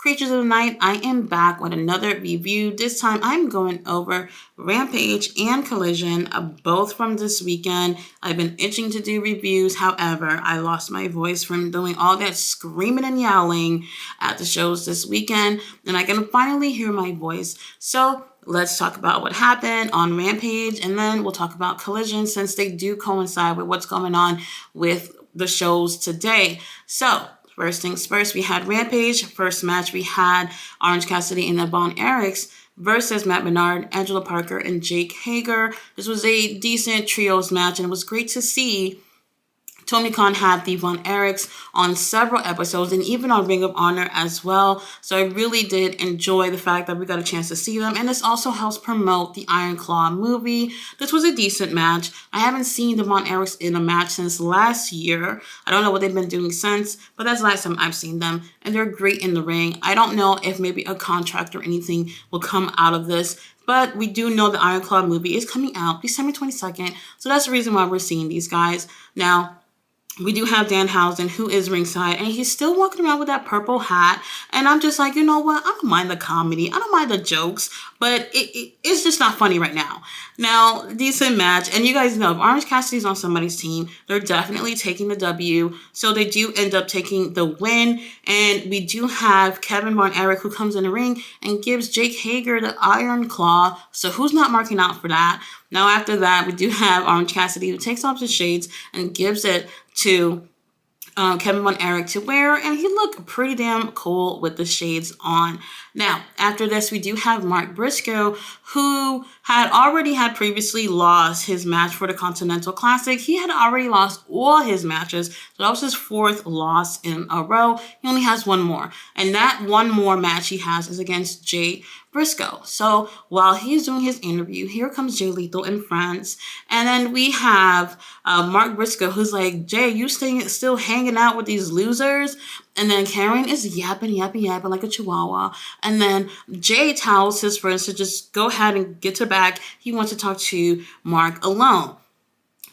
creatures of the night, I am back with another review. This time I'm going over Rampage and Collision, both from this weekend. I've been itching to do reviews. However, I lost my voice from doing all that screaming and yelling at the shows this weekend, and I can finally hear my voice. So let's talk about what happened on Rampage, and then we'll talk about Collision since they do coincide with what's going on with the shows today. So first things first, we had Rampage. First match, we had Orange Cassidy and the Von Erichs versus Matt Menard, Angelo Parker, and Jake Hager. This was a decent trios match, and it was great to see Tony Khan had the Von Erichs on several episodes and even on Ring of Honor as well. So I really did enjoy the fact that we got a chance to see them. And this also helps promote the Iron Claw movie. This was a decent match. I haven't seen the Von Erichs in a match since last year. I don't know what they've been doing since, but that's the last time I've seen them. And they're great in the ring. I don't know if maybe a contract or anything will come out of this. But we do know the Iron Claw movie is coming out December 22nd. So that's the reason why we're seeing these guys. Now, we do have Danhausen, who is ringside, and he's still walking around with that purple hat. And I'm just like, you know what? I don't mind the comedy. I don't mind the jokes, but it's just not funny right now. Now, decent match. And you guys know, if Orange Cassidy's on somebody's team, they're definitely taking the W. So they do end up taking the win. And we do have Kevin Von Erich, who comes in the ring and gives Jake Hager the Iron Claw. So who's not marking out for that? Now, after that, we do have Orange Cassidy, who takes off the shades and gives it to Kevin Von Erich to wear, and he looked pretty damn cool with the shades on. Now, after this, we do have Mark Briscoe, who had previously lost his match for the Continental Classic. He had already lost all his matches, so that was his fourth loss in a row. He only has one more, and that one more match he has is against Jay Briscoe. So while he's doing his interview, here comes Jay Lethal and friends, and then we have Mark Briscoe, who's like, Jay, you still hanging out with these losers? And then Karen is yapping like a chihuahua. And then Jay tells his friends to just go ahead and get to back. He wants to talk to Mark alone.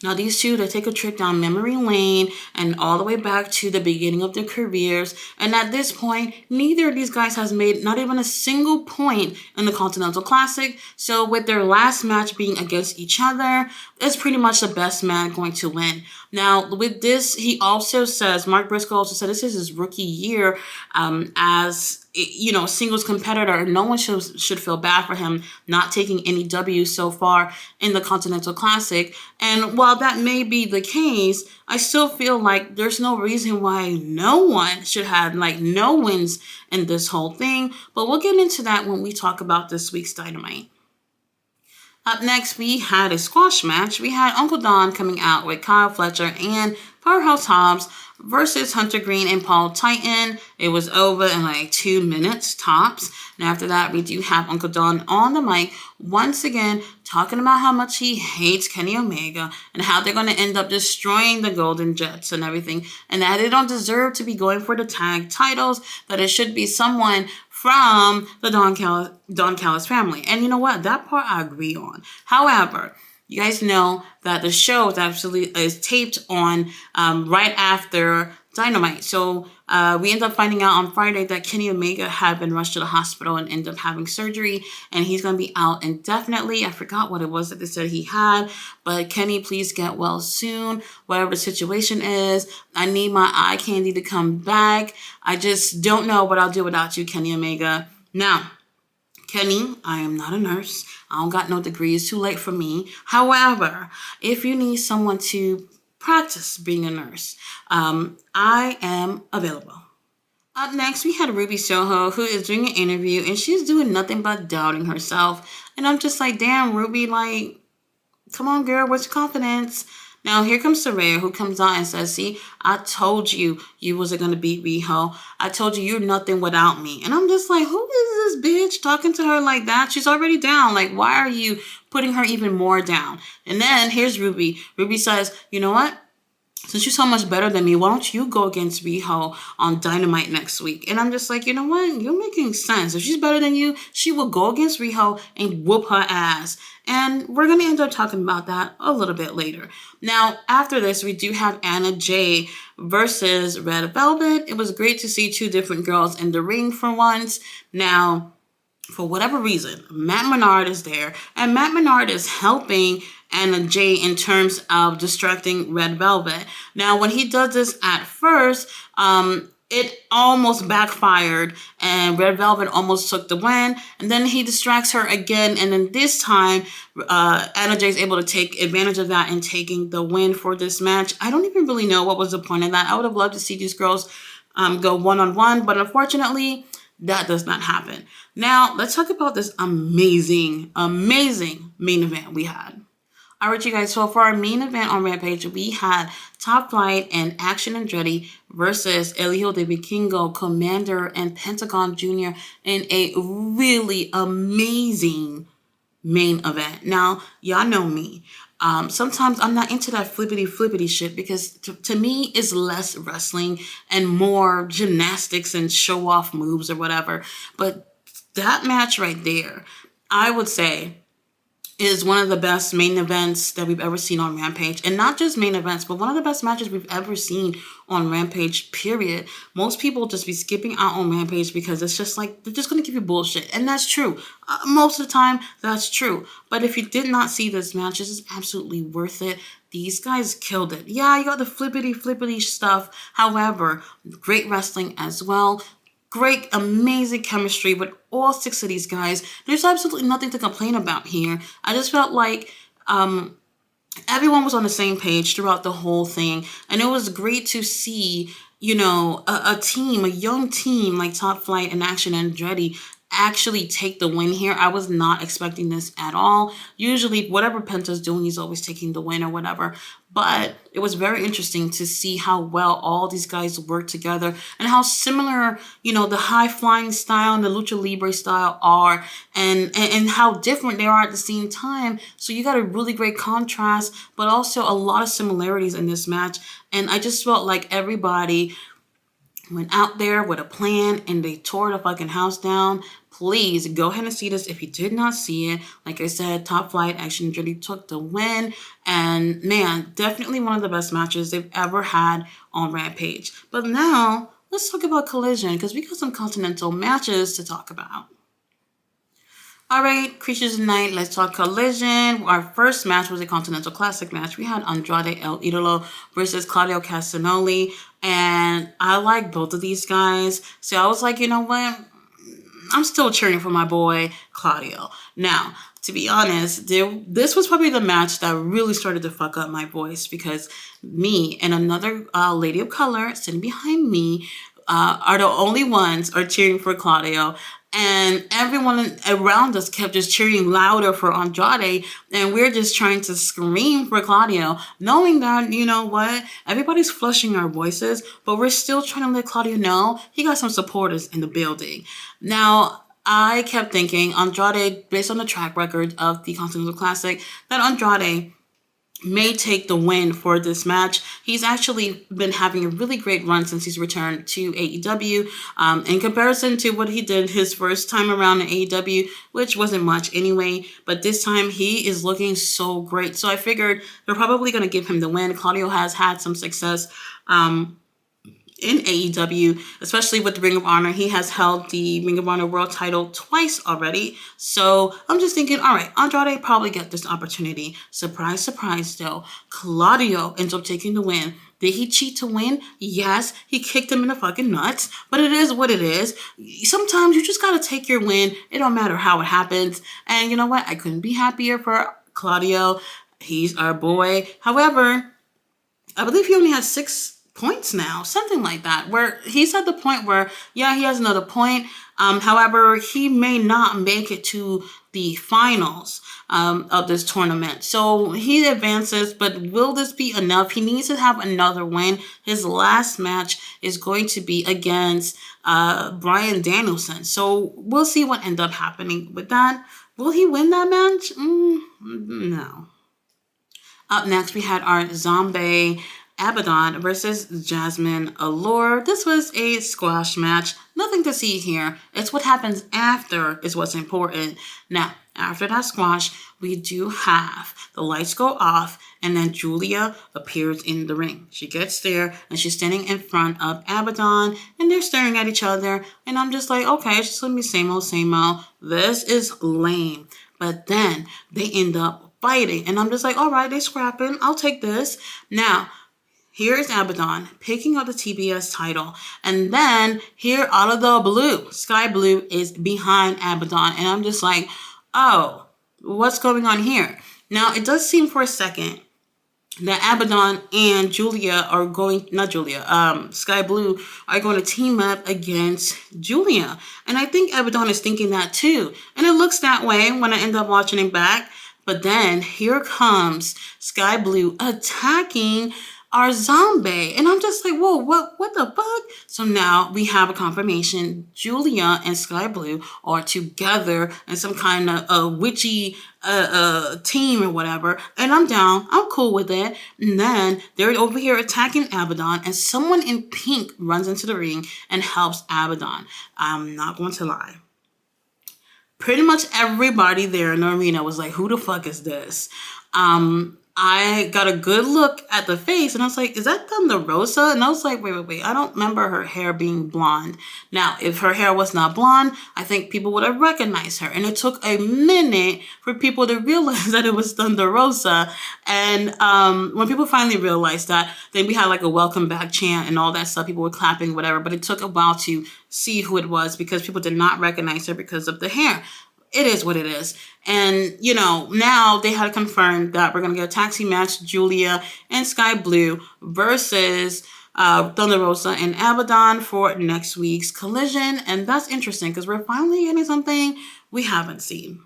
Now, these two, they take a trip down memory lane and all the way back to the beginning of their careers. And at this point, neither of these guys has made not even a single point in the Continental Classic. So with their last match being against each other, it's pretty much the best man going to win. Now, with this, he also says, Mark Briscoe also said this is his rookie year as singles competitor. No one should feel bad for him not taking any W's so far in the Continental Classic. And while that may be the case, I still feel like there's no reason why no one should have no wins in this whole thing. But we'll get into that when we talk about this week's Dynamite. Up next, we had a squash match. We had Uncle Don coming out with Kyle Fletcher and Powerhouse Hobbs versus Hunter Green and Paul Titan. It was over in 2 minutes tops. And after that, we do have Uncle Don on the mic once again talking about how much he hates Kenny Omega and how they're going to end up destroying the Golden Jets and everything, and that they don't deserve to be going for the tag titles, that it should be someone from the Don Callis family. And you know what? That part I agree on. However, you guys know that the show is taped on right after Dynamite. So we end up finding out on Friday that Kenny Omega had been rushed to the hospital and ended up having surgery, and he's going to be out indefinitely. I forgot what it was that they said he had, but Kenny, please get well soon. Whatever the situation is, I need my eye candy to come back. I just don't know what I'll do without you, Kenny Omega. Now, Kenny, I am not a nurse. I don't got no degree. It's too late for me. However, if you need someone to practice being a nurse, I am available. Up next, we had Ruby Soho, who is doing an interview, and she's doing nothing but doubting herself. And I'm just like, damn, Ruby, come on, girl, where's your confidence? Now, here comes Saraya, who comes on and says, see, I told you wasn't going to beat Riho. I told you you're nothing without me. And I'm just like, who is this bitch talking to her like that? She's already down. Why are you putting her even more down? And then here's Ruby. Ruby says, you know what? since you're so much better than me, why don't you go against Riho on Dynamite next week? And I'm just like, you know what? You're making sense. If she's better than you, she will go against Riho and whoop her ass. And we're going to end up talking about that a little bit later. Now, after this, we do have Anna Jay versus Red Velvet. It was great to see two different girls in the ring for once. Now, for whatever reason, Matt Menard is there, and Matt Menard is helping Anna Jay in terms of distracting Red Velvet. Now, when he does this at first, it almost backfired, and Red Velvet almost took the win, and then he distracts her again, and then this time, Anna Jay is able to take advantage of that and taking the win for this match. I don't even really know what was the point of that. I would have loved to see these girls go one-on-one, but unfortunately, that does not happen. Now, let's talk about this amazing main event we had. All right, you guys, so for our main event on Rampage, we had Top Flight and Action Andretti versus El Hijo de Vikingo, Commander, and Pentagon Jr. in a really amazing main event. Now, y'all know me. Sometimes I'm not into that flippity shit because to me it's less wrestling and more gymnastics and show off moves or whatever. But that match right there, I would say, is one of the best main events that we've ever seen on Rampage. And not just main events, but one of the best matches we've ever seen on Rampage, period. Most people just be skipping out on Rampage because it's just like, they're just going to give you bullshit. And that's true. Most of the time, that's true. But if you did not see this match, this is absolutely worth it. These guys killed it. Yeah, you got the flippity stuff. However, great wrestling as well. Great, amazing chemistry with all six of these guys. There's absolutely nothing to complain about here. I just felt like everyone was on the same page throughout the whole thing. And it was great to see, you know, a team, a young team like Top Flight and Action Andretti actually take the win here. I was not expecting this at all. Usually, whatever Penta's doing, he's always taking the win or whatever. But it was very interesting to see how well all these guys work together and how similar, you know, the high-flying style and the lucha libre style are and how different they are at the same time. So you got a really great contrast, but also a lot of similarities in this match. And I just felt like everybody went out there with a plan and they tore the fucking house down. Please go ahead and see this if you did not see it. Like I said, Top Flight Action really took the win. And man, definitely one of the best matches they've ever had on Rampage. But now, let's talk about Collision because we got some Continental matches to talk about. All right, Creatures of the Night, let's talk Collision. Our first match was a Continental Classic match. We had Andrade El Idolo versus Claudio Castagnoli. And I like both of these guys. So I was like, you know what? I'm still cheering for my boy, Claudio. Now, to be honest, this was probably the match that really started to fuck up my voice because me and another lady of color sitting behind me are the only ones are cheering for Claudio. And everyone around us kept just cheering louder for Andrade. And we're just trying to scream for Claudio, knowing that, you know what, everybody's flushing our voices, but we're still trying to let Claudio know he got some supporters in the building. Now, I kept thinking Andrade, based on the track record of the Continental Classic, that Andrade may take the win for this match. He's actually been having a really great run since he's returned to AEW. In comparison to what he did his first time around in AEW, which wasn't much anyway, but this time he is looking so great. So I figured they're probably going to give him the win. Claudio has had some success in AEW, especially with Ring of Honor. He has held the Ring of Honor World title twice already. So I'm just thinking, all right, Andrade probably get this opportunity. Surprise, surprise though. Claudio ends up taking the win. Did he cheat to win? Yes, he kicked him in the fucking nuts, but it is what it is. Sometimes you just gotta take your win. It don't matter how it happens. And you know what? I couldn't be happier for Claudio. He's our boy. However, I believe he only has 6 points now, something like that, where he's at the point where, yeah, he has another point. However, he may not make it to the finals of this tournament. So he advances, but will this be enough? He needs to have another win. His last match is going to be against Bryan Danielson. So we'll see what ends up happening with that. Will he win that match? No. Up next, we had our Zombie Abaddon versus Jasmine Allure. This was a squash match. Nothing to see here. It's what happens after is what's important. Now, after that squash, we do have the lights go off and then Julia appears in the ring. She gets there and she's standing in front of Abaddon and they're staring at each other. And I'm just like, okay, it's just gonna be same old, same old. This is lame. But then they end up fighting. And I'm just like, all right, they're scrapping. I'll take this. Now, here is Abaddon picking up the TBS title. And then here out of the blue, Sky Blue is behind Abaddon. And I'm just like, oh, what's going on here? Now, it does seem for a second that Abaddon and Sky Blue are going to team up against Julia. And I think Abaddon is thinking that too. And it looks that way when I end up watching it back. But then here comes Sky Blue attacking our zombie. And I'm just like, whoa, what the fuck? So now we have a confirmation. Julia and Sky Blue are together in some kind of witchy team or whatever. And I'm down. I'm cool with it. And then they're over here attacking Abaddon. And someone in pink runs into the ring and helps Abaddon. I'm not going to lie. Pretty much everybody there in the arena was like, who the fuck is this? I got a good look at the face and I was like, is that Thunder Rosa? And I was like, wait. I don't remember her hair being blonde. Now, if her hair was not blonde, I think people would have recognized her. And it took a minute for people to realize that it was Thunder Rosa. And when people finally realized that, then we had like a welcome back chant and all that stuff. People were clapping, whatever. But it took a while to see who it was because people did not recognize her because of the hair. It is what it is. And, now they had confirmed that we're going to get a taxi match, Julia and Sky Blue versus Thunder Rosa and Abaddon for next week's Collision. And that's interesting because we're finally getting something we haven't seen.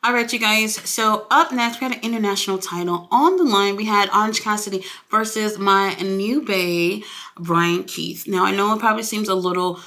All right, you guys. So up next, we had an international title on the line. We had Orange Cassidy versus my new bae, Brian Keith. Now, I know it probably seems a little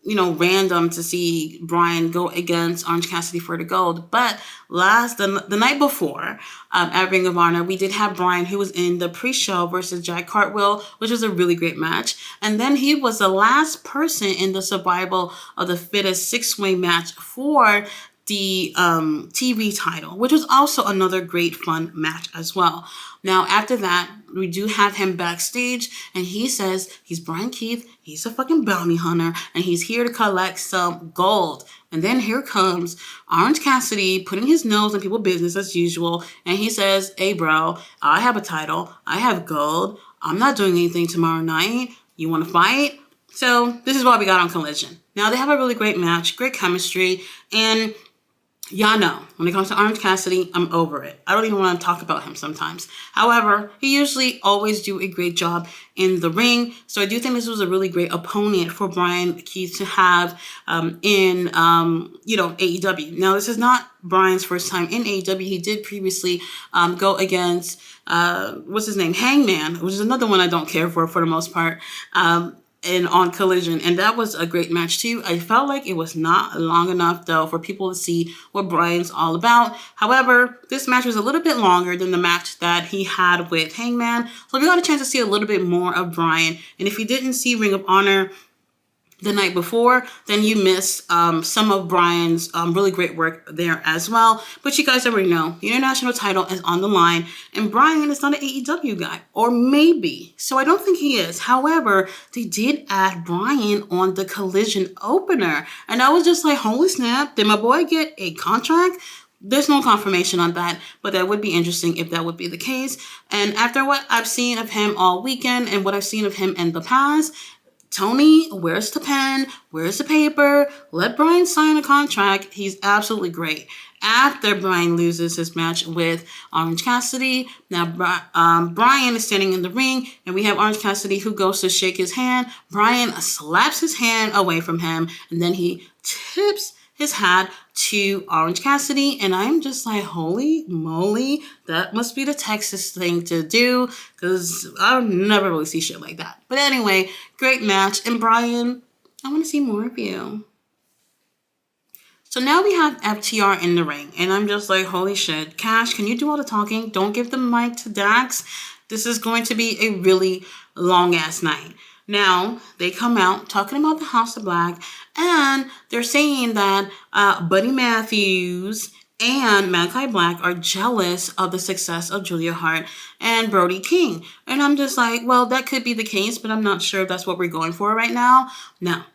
random to see Brian go against Orange Cassidy for the gold. But the night before at Ring of Honor, we did have Brian, who was in the pre-show versus Jack Cartwheel, which was a really great match. And then he was the last person in the survival of the fittest 6-way match for the TV title, which was also another great fun match as well. Now, after that, we do have him backstage, and he says he's Brian Keith, he's a fucking bounty hunter, and he's here to collect some gold. And then here comes Orange Cassidy putting his nose in people's business as usual, and he says, hey bro, I have a title, I have gold, I'm not doing anything tomorrow night, you want to fight? So this is what we got on Collision. Now, they have a really great match, great chemistry, and y'all know, when it comes to Orange Cassidy, I'm over it. I don't even want to talk about him sometimes. However, he usually always do a great job in the ring. So I do think this was a really great opponent for Brian Keith to have in AEW. Now, this is not Brian's first time in AEW. He did previously go against, Hangman, which is another one I don't care for the most part. And on Collision, and that was a great match too. I felt like it was not long enough though for people to see what Brian's all about. However, this match was a little bit longer than the match that he had with Hangman, so we got a chance to see a little bit more of Brian. And if you didn't see Ring of Honor the night before, then you missed some of Brian's really great work there as well. But you guys already know the international title is on the line, and Brian is not an AEW guy, or maybe. So I don't think he is. However, they did add Brian on the Collision opener, and I was just like, holy snap, did my boy get a contract? There's no confirmation on that, but that would be interesting if that would be the case. And after what I've seen of him all weekend and what I've seen of him in the past, Tony, where's the pen? Where's the paper? Let Brian sign a contract. He's absolutely great. After Brian loses his match with Orange Cassidy, now Brian is standing in the ring, and we have Orange Cassidy who goes to shake his hand. Brian slaps his hand away from him, and then he tips his hat to Orange Cassidy, and I'm just like, holy moly, that must be the Texas thing to do, because I never really see shit like that. But anyway, great match, and Brian, I want to see more of you. So now we have FTR in the ring, and I'm just like, holy shit, Cash, can you do all the talking? Don't give the mic to Dax. This is going to be a really long ass night. Now, they come out talking about the House of Black, and they're saying that Buddy Matthews and Malachi Black are jealous of the success of Julia Hart and Brody King. And I'm just like, well, that could be the case, but I'm not sure if that's what we're going for right now. Now,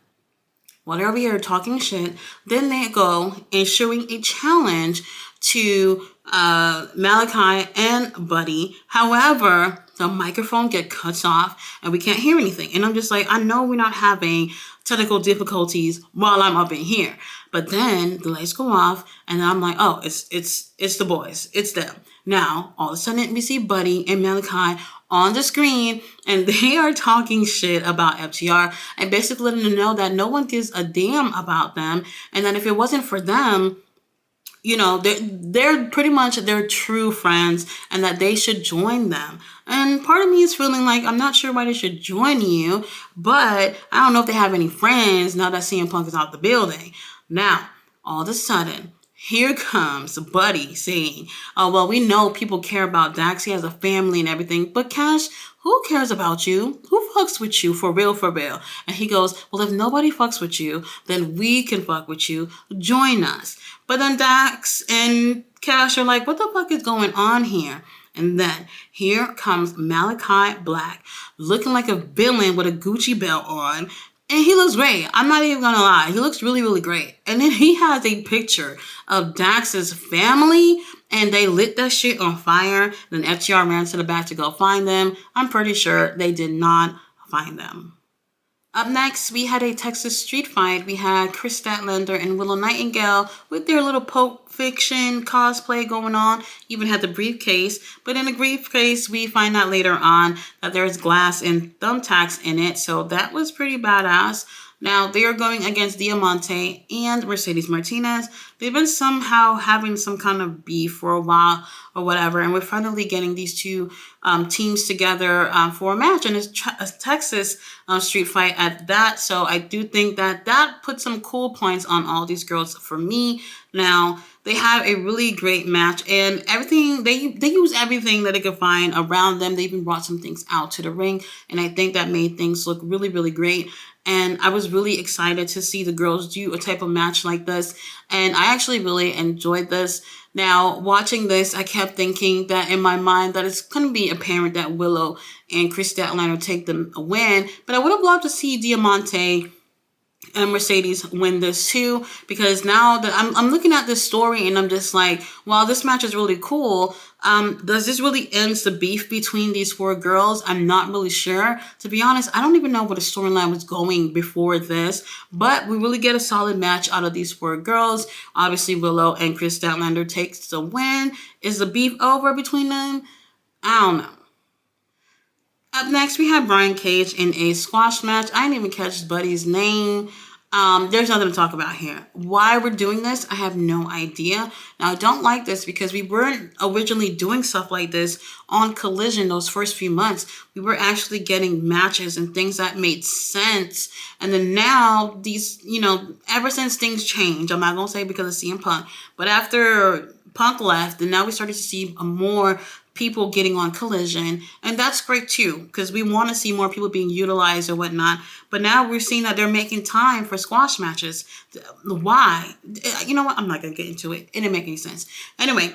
whatever you're talking shit, then they go issuing a challenge to Malachi and Buddy. However, the microphone get cut off and we can't hear anything. And I'm just like, I know we're not having technical difficulties while I'm up in here. But then the lights go off and I'm like, oh, it's the boys. It's them. Now, all of a sudden we see Buddy and Malachi on the screen and they are talking shit about FTR and basically letting them know that no one gives a damn about them and that if it wasn't for them, you know, they're pretty much their true friends and that they should join them. And part of me is feeling like I'm not sure why they should join you, but I don't know if they have any friends now that CM Punk is out the building. Now, all of a sudden, here comes Buddy saying, oh, well, we know people care about Dax. He has a family and everything. But Cash, who cares about you? Who fucks with you for real, for real? And he goes, well, if nobody fucks with you, then we can fuck with you. Join us. But then Dax and Cash are like, what the fuck is going on here? And then here comes Malachi Black, looking like a villain with a Gucci belt on. And he looks great. I'm not even going to lie. He looks really, really great. And then he has a picture of Dax's family, and they lit that shit on fire. Then FTR ran to the back to go find them. I'm pretty sure they did not find them. Up next, we had a Texas street fight. We had Chris Statlander and Willow Nightingale with their little Pulp Fiction cosplay going on. Even had the briefcase. But in the briefcase, we find out later on that there's glass and thumbtacks in it. So that was pretty badass. Now, they are going against Diamante and Mercedes Martinez. They've been somehow having some kind of beef for a while or whatever, and we're finally getting these two teams together for a match, and it's a Texas street fight at that. So I do think that that put some cool points on all these girls for me. Now, they have a really great match, and everything they use everything that they could find around them. They even brought some things out to the ring, and I think that made things look really, really great. And I was really excited to see the girls do a type of match like this. And I actually really enjoyed this. Now, watching this, I kept thinking that in my mind that it's going to be apparent that Willow and Chris Statlander take them a win. But I would have loved to see Diamante and Mercedes win this too, because now that I'm looking at this story and I'm just like, wow, this match is really cool. Does this really end the beef between these four girls? I'm not really sure. To be honest, I don't even know where the storyline was going before this, but we really get a solid match out of these four girls. Obviously, Willow and Chris Statlander takes the win. Is the beef over between them? I don't know. Up next, we have Brian Cage in a squash match. I didn't even catch Buddy's name. There's nothing to talk about here. Why we're doing this, I have no idea. Now, I don't like this because we weren't originally doing stuff like this on Collision those first few months. We were actually getting matches and things that made sense. And then now, these, ever since things changed, I'm not going to say because of CM Punk, but after Punk left, and now we started to see more people getting on Collision, and that's great too, because we want to see more people being utilized or whatnot. But now we're seeing that they're making time for squash matches. Why? You know what? I'm not gonna get into it. It didn't make any sense. Anyway,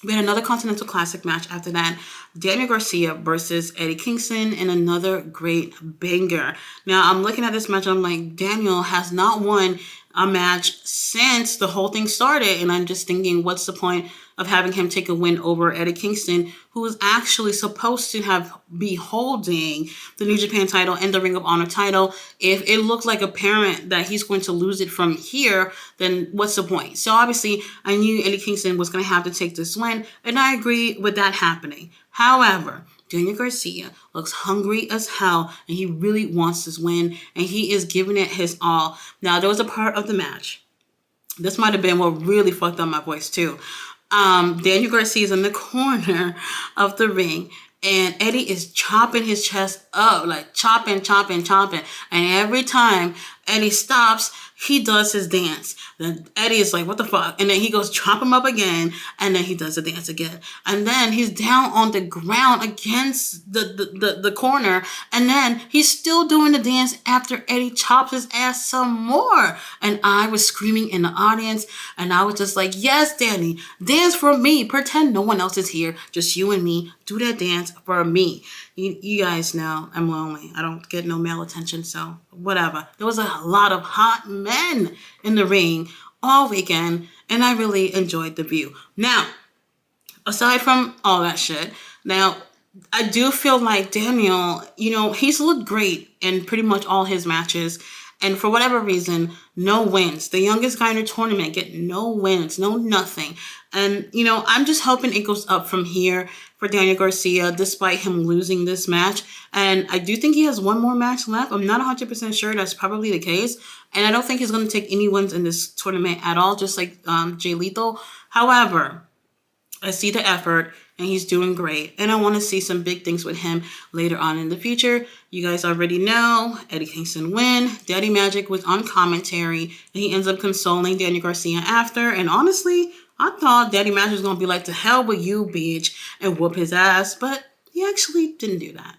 we had another Continental Classic match after that. Daniel Garcia versus Eddie Kingston in another great banger. Now, I'm looking at this match and I'm like, Daniel has not won a match since the whole thing started. And I'm just thinking, what's the point of having him take a win over Eddie Kingston, who is actually supposed to be holding the New Japan title and the Ring of Honor title? If it looked like apparent that he's going to lose it from here, then what's the point? So obviously, I knew Eddie Kingston was going to have to take this win, and I agree with that happening. However, Daniel Garcia looks hungry as hell, and he really wants this win, and he is giving it his all. Now, there was a part of the match. This might have been what really fucked up my voice, too. Daniel Garcia is in the corner of the ring, and Eddie is chopping his chest up, like chopping. And every time Eddie stops, he does his dance. Then Eddie is like, what the fuck? And then he goes, chop him up again. And then he does the dance again. And then he's down on the ground against the corner. And then he's still doing the dance after Eddie chops his ass some more. And I was screaming in the audience. And I was just like, yes, Danny, dance for me. Pretend no one else is here. Just you and me. Do that dance for me. You guys know I'm lonely. I don't get no male attention, so whatever. There was a lot of hot men in the ring all weekend, and I really enjoyed the view. Now, aside from all that shit, now, I do feel like Daniel, he's looked great in pretty much all his matches. And for whatever reason, no wins. The youngest guy in the tournament get no wins, no nothing. And, I'm just hoping it goes up from here for Daniel Garcia, despite him losing this match. And I do think he has one more match left. I'm not 100% sure that's probably the case. And I don't think he's going to take any wins in this tournament at all, just like Jay Lethal. However, I see the effort, and he's doing great. And I want to see some big things with him later on in the future. You guys already know Eddie Kingston win. Daddy Magic was on commentary, and he ends up consoling Daniel Garcia after. And honestly, I thought Daddy Magic was going to be like, to hell with you, bitch, and whoop his ass. But he actually didn't do that.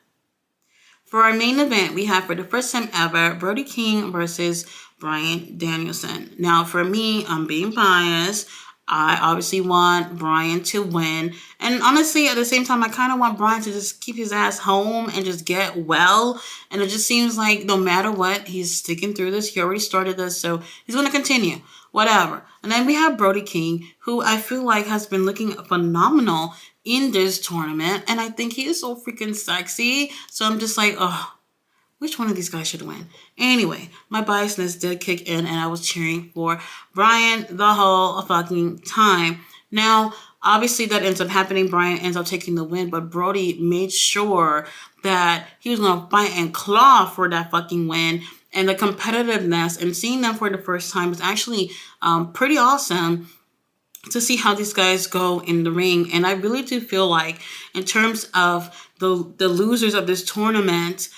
For our main event, we have, for the first time ever, Brody King versus Bryan Danielson. Now, for me, I'm being biased. I obviously want Bryan to win. And honestly, at the same time, I kind of want Bryan to just keep his ass home and just get well. And it just seems like no matter what, he's sticking through this. He already started this, so he's going to continue. Whatever. And then we have Brody King, who I feel like has been looking phenomenal in this tournament. And I think he is so freaking sexy. So I'm just like, oh, which one of these guys should win? Anyway, my biasness did kick in, and I was cheering for Bryan the whole fucking time. Now, obviously that ends up happening. Bryan ends up taking the win, but Brody made sure that he was going to fight and claw for that fucking win. And the competitiveness and seeing them for the first time was actually pretty awesome to see how these guys go in the ring. And I really do feel like, in terms of the losers of this tournament,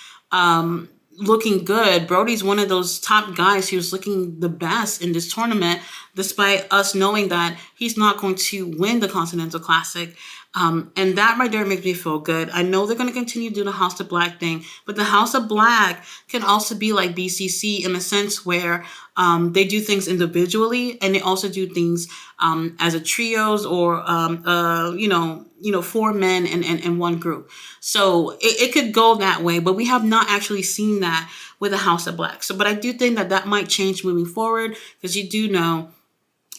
looking good, Brody's one of those top guys who's looking the best in this tournament, despite us knowing that he's not going to win the Continental Classic. And that right there makes me feel good. I know they're going to continue to do the House of Black thing, but the House of Black can also be like BCC in a sense where they do things individually, and they also do things as a trios or four men and one group. So it could go that way, but we have not actually seen that with the House of Black. So, but I do think that might change moving forward, because you do know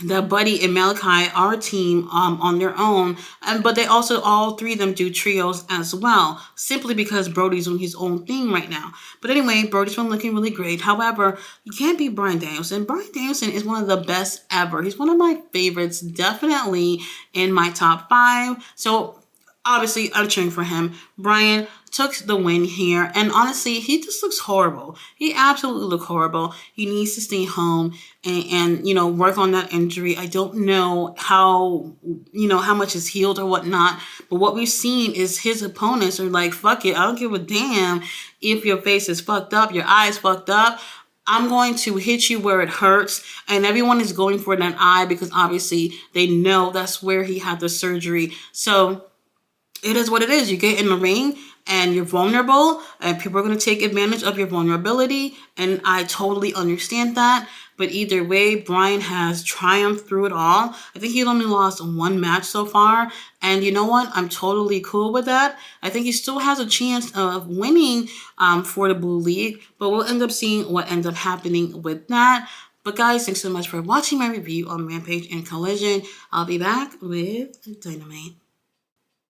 that Buddy and Malachi are a team on their own, but they also, all three of them, do trios as well, simply because Brody's doing his own thing right now. But anyway, Brody's been looking really great. However, you can't beat Bryan Danielson. Bryan Danielson is one of the best ever. He's one of my favorites, definitely in my top 5. So obviously, I'm cheering for him. Bryan took the win here, and honestly, he just looks horrible. He absolutely looks horrible. He needs to stay home and work on that injury. I don't know how much is healed or whatnot, but what we've seen is his opponents are like, fuck it, I don't give a damn if your face is fucked up, your eye is fucked up. I'm going to hit you where it hurts. And everyone is going for that eye because obviously they know that's where he had the surgery. So it is what it is. You get in the ring and you're vulnerable, and people are going to take advantage of your vulnerability. And I totally understand that. But either way, Bryan has triumphed through it all. I think he only lost one match so far. And you know what? I'm totally cool with that. I think he still has a chance of winning for the Blue League. But we'll end up seeing what ends up happening with that. But guys, thanks so much for watching my review on Rampage and Collision. I'll be back with Dynamite.